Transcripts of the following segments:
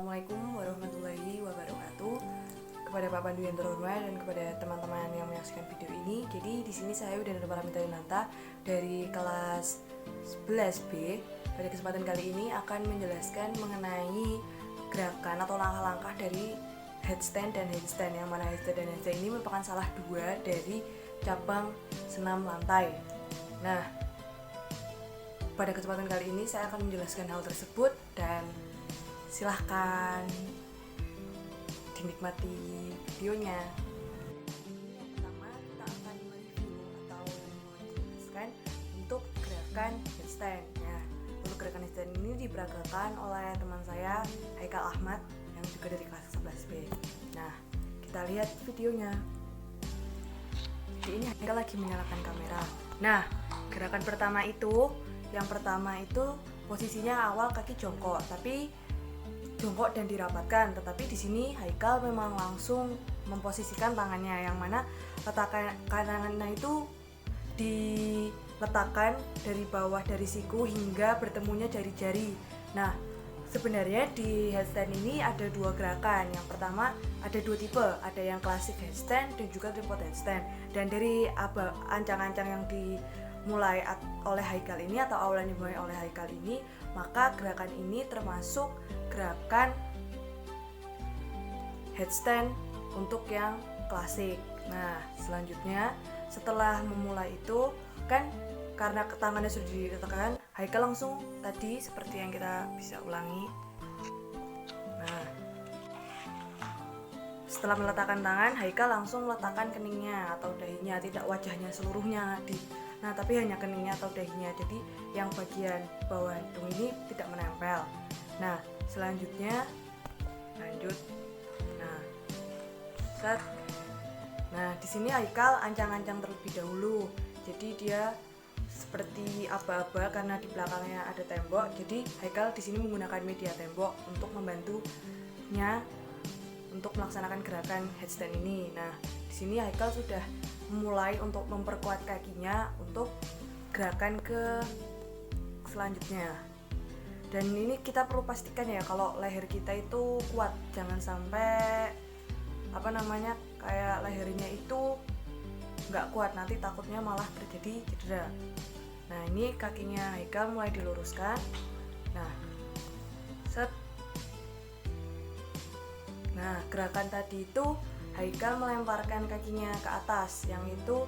Assalamualaikum warahmatullahi wabarakatuh. Kepada Pak Pandu yang terhormat dan kepada teman-teman yang menyaksikan video ini. Jadi di sini saya Udin Paramita Yunanta dari kelas 11B. Pada kesempatan kali ini akan menjelaskan mengenai gerakan atau langkah-langkah dari headstand dan handstand. Yang mana headstand dan handstand ini merupakan salah dua dari cabang senam lantai. Nah, pada kesempatan kali ini saya akan menjelaskan hal tersebut dan silahkan dinikmati videonya. Pertama kita akan mereview atau menjelaskan untuk gerakan headstand. Nah, untuk gerakan headstand ini diperagakan oleh teman saya Haikal Ahmad yang juga dari kelas 11B. Nah, kita lihat videonya. Jadi ini Haikal lagi menyalakan kamera. Nah, gerakan pertama itu, yang pertama itu posisinya awal kaki jongkok, tapi jongkok dan dirapatkan. Tetapi di sini Haikal memang langsung memposisikan tangannya, yang mana letakkan kanannya itu diletakkan dari bawah dari siku hingga bertemunya jari-jari. Nah, sebenarnya di headstand ini ada dua gerakan. Yang pertama ada dua tipe, ada yang klasik headstand dan juga tripod headstand. Dan dari ancang-ancang yang dimulai oleh Haikal ini atau awalan dimulai oleh Haikal ini, maka gerakan ini termasuk gerakan headstand untuk yang klasik. Nah, selanjutnya setelah memulai itu kan karena tangannya sudah diletakkan, Haikal langsung tadi seperti yang kita bisa ulangi. Nah, setelah meletakkan tangan, Haikal langsung meletakkan keningnya atau dahinya, tidak wajahnya seluruhnya nah, tapi hanya keningnya atau dahinya. Jadi yang bagian bawah hidung ini tidak menempel. Nah, selanjutnya lanjut. Nah, set. Nah, di sini Haikal ancang-ancang terlebih dahulu. Jadi dia seperti aba-aba karena di belakangnya ada tembok. Jadi Haikal di sini menggunakan media tembok untuk membantunya untuk melaksanakan gerakan headstand ini. Nah, di sini Haikal sudah mulai untuk memperkuat kakinya untuk gerakan ke selanjutnya. Dan ini kita perlu pastikan ya kalau leher kita itu kuat, jangan sampai kayak lehernya itu nggak kuat, nanti takutnya malah terjadi cedera. Nah, ini kakinya Haikal mulai diluruskan. Nah, set. Nah, gerakan tadi itu Haikal melemparkan kakinya ke atas, yang itu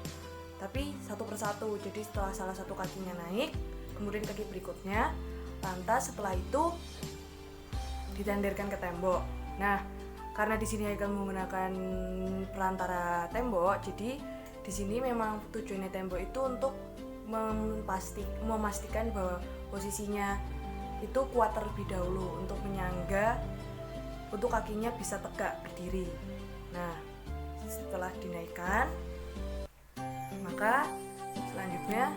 tapi satu persatu. Jadi setelah salah satu kakinya naik, kemudian kaki berikutnya, lantas setelah itu ditandirkan ke tembok. Nah, karena di sini Haikal menggunakan perantara tembok, jadi di sini memang tujuannya tembok itu untuk memastikan bahwa posisinya itu kuat terlebih dahulu untuk menyangga untuk kakinya bisa tegak berdiri. Nah, setelah dinaikkan, maka selanjutnya,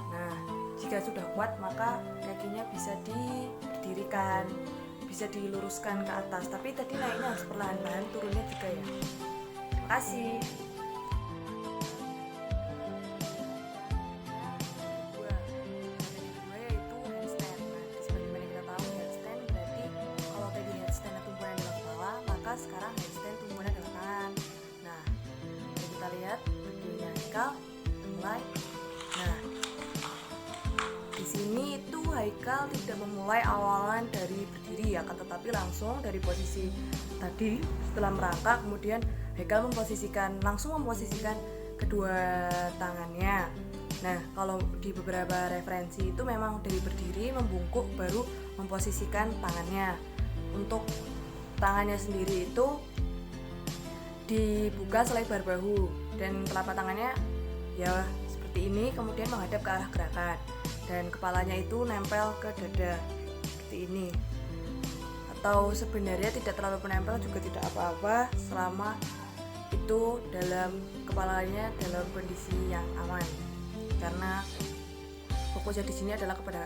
nah, jika sudah kuat maka kakinya bisa didirikan, bisa diluruskan ke atas. Tapi tadi naiknya harus perlahan-lahan, turunnya juga ya. Terima kasih. Sekarang headstand tumpuannya adalah tangan. Nah, mari kita lihat videonya Haikal mulai. Nah, di sini itu Haikal tidak memulai awalan dari berdiri ya, tetapi langsung dari posisi tadi setelah merangkak, kemudian Haikal langsung memposisikan kedua tangannya. Nah, kalau di beberapa referensi itu memang dari berdiri membungkuk baru memposisikan tangannya. Untuk tangannya sendiri itu dibuka selebar bahu dan telapak tangannya ya seperti ini, kemudian menghadap ke arah gerakan dan kepalanya itu nempel ke dada seperti ini. Atau sebenarnya tidak terlalu menempel juga tidak apa-apa selama itu kepalanya dalam kondisi yang aman, karena fokusnya di sini adalah kepada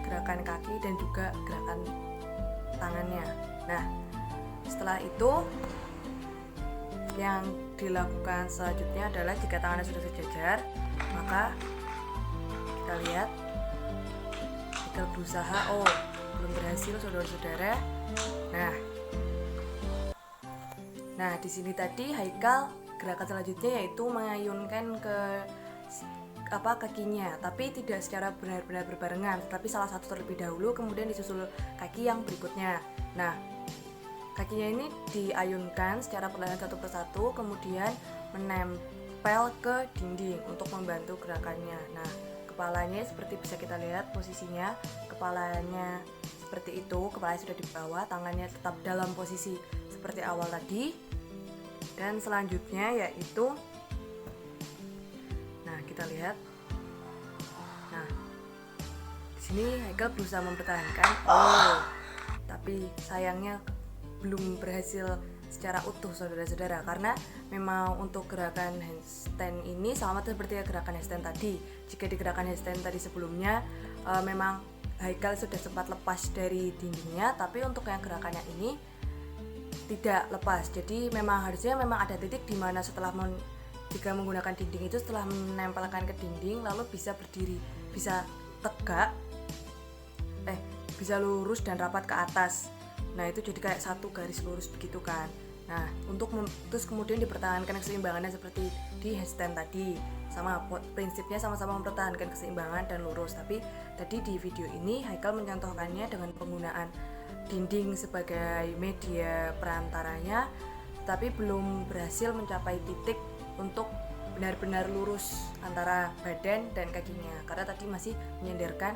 gerakan kaki dan juga gerakan tangannya. Nah, setelah itu yang dilakukan selanjutnya adalah jika tangannya sudah sejajar, maka kita lihat Haikal berusaha, belum berhasil saudara-saudara. Nah, Nah, di sini tadi Haikal gerakan selanjutnya yaitu mengayunkan ke kakinya, tapi tidak secara benar-benar berbarengan, tapi salah satu terlebih dahulu kemudian disusul kaki yang berikutnya. Nah, kakinya ini diayunkan secara perlahan satu persatu, kemudian menempel ke dinding untuk membantu gerakannya. Nah, kepalanya seperti bisa kita lihat posisinya, kepalanya seperti itu, kepalanya sudah di bawah, tangannya tetap dalam posisi seperti awal tadi. Dan selanjutnya yaitu, nah kita lihat, nah di sini Haikal berusaha mempertahankan, tapi sayangnya belum berhasil secara utuh saudara-saudara, karena memang untuk gerakan handstand ini sama seperti gerakan handstand tadi. Jika di gerakan handstand tadi sebelumnya memang Haikal sudah sempat lepas dari dindingnya, tapi untuk yang gerakan yang ini tidak lepas. Jadi memang harusnya ada titik di mana setelah jika menggunakan dinding itu, setelah menempelkan ke dinding lalu bisa berdiri, bisa tegak, bisa lurus dan rapat ke atas. Nah, itu jadi kayak satu garis lurus begitu kan. Nah, terus kemudian dipertahankan keseimbangannya seperti di handstand tadi. Sama prinsipnya sama-sama mempertahankan keseimbangan dan lurus. Tapi tadi di video ini Haikal mencontohkannya dengan penggunaan dinding sebagai media perantaranya, tapi belum berhasil mencapai titik untuk benar-benar lurus antara badan dan kakinya, karena tadi masih menyandarkan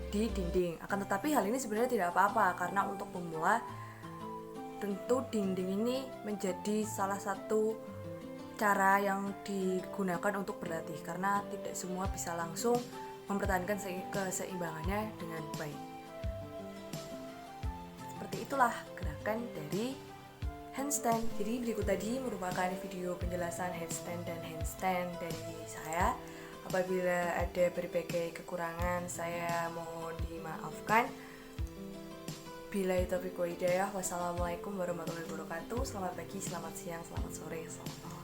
di dinding. Akan tetapi hal ini sebenarnya tidak apa-apa, karena untuk pemula tentu dinding ini menjadi salah satu cara yang digunakan untuk berlatih, karena tidak semua bisa langsung mempertahankan keseimbangannya dengan baik. Seperti itulah gerakan dari handstand. Jadi berikut tadi merupakan video penjelasan handstand dan handstand dari saya. Apabila ada berbagai kekurangan, saya mohon dimaafkan. Billahi taufiq wal hidayah. Wassalamualaikum warahmatullahi wabarakatuh. Selamat pagi, selamat siang, selamat sore, selamat malam.